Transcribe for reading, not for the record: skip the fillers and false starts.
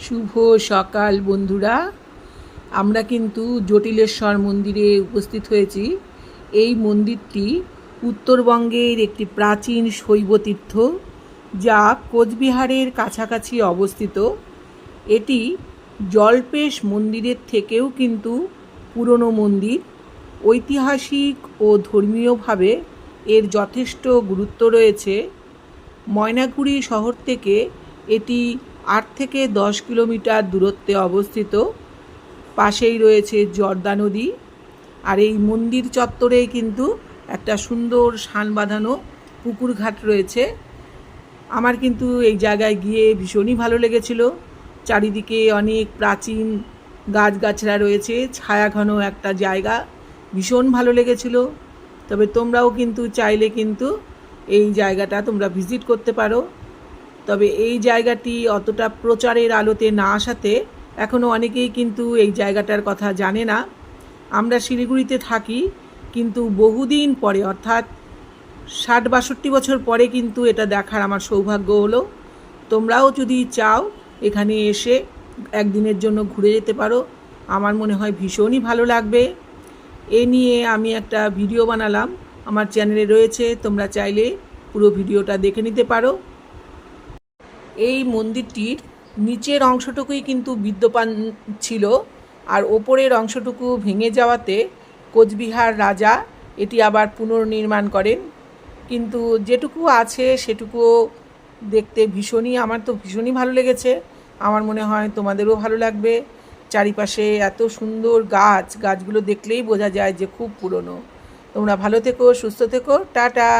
শুভ সকাল বন্ধুরা। আমরা কিন্তু জটিলেশ্বর মন্দিরে উপস্থিত হয়েছি। এই মন্দিরটি উত্তরবঙ্গের একটি প্রাচীন শৈব তীর্থ, যা কোচবিহারের কাছাকাছি অবস্থিত। এটি জল্পেশ মন্দিরের থেকেও কিন্তু পুরনো মন্দির। ঐতিহাসিক ও ধর্মীয়ভাবে এর যথেষ্ট গুরুত্ব রয়েছে। ময়নাগুড়ি শহর থেকে এটি 8 থেকে 10 কিলোমিটার দূরত্বে অবস্থিত। পাশেই রয়েছে জর্দা নদী। আর এই মন্দির চত্বরেই কিন্তু একটা সুন্দর শান বাঁধানো পুকুর ঘাট রয়েছে। আমার কিন্তু এই জায়গায় গিয়ে ভীষণই ভালো লেগেছিল। চারিদিকে অনেক প্রাচীন গাছগাছরা রয়েছে, ছায়াঘন একটা জায়গা, ভীষণ ভালো লেগেছিল। তবে তোমরাও কিন্তু চাইলে কিন্তু এই জায়গাটা তোমরা ভিজিট করতে পারো। তবে এই জায়গাটি অতটা প্রচারের আলোতে না আসাতে এখনও অনেকেই কিন্তু এই জায়গাটার কথা জানে না। আমরা শিলিগুড়িতে থাকি, কিন্তু বহুদিন পরে, অর্থাৎ 60-62 বছর পরে কিন্তু এটা দেখার আমার সৌভাগ্য হলো। তোমরাও যদি চাও এখানে এসে একদিনের জন্য ঘুরে যেতে পারো। আমার মনে হয় ভীষণই ভালো লাগবে। এ নিয়ে আমি একটা ভিডিও বানালাম, আমার চ্যানেলে রয়েছে, তোমরা চাইলে পুরো ভিডিওটা দেখে নিতে পারো। এই মন্দিরটির নিচের অংশটুকুই কিন্তু বিদ্যমান ছিল, আর ওপরের অংশটুকু ভেঙে যাওয়াতে কোচবিহার রাজা এটি আবার পুনর্নির্মাণ করেন। কিন্তু যেটুকু আছে সেটুকুও দেখতে আমার তো ভীষণই ভালো লেগেছে। আমার মনে হয় তোমাদেরও ভালো লাগবে। চারিপাশে এত সুন্দর গাছগুলো দেখলেই বোঝা যায় যে খুব পুরনো। তোমরা ভালো থেকো, সুস্থ থেকো, টাটা।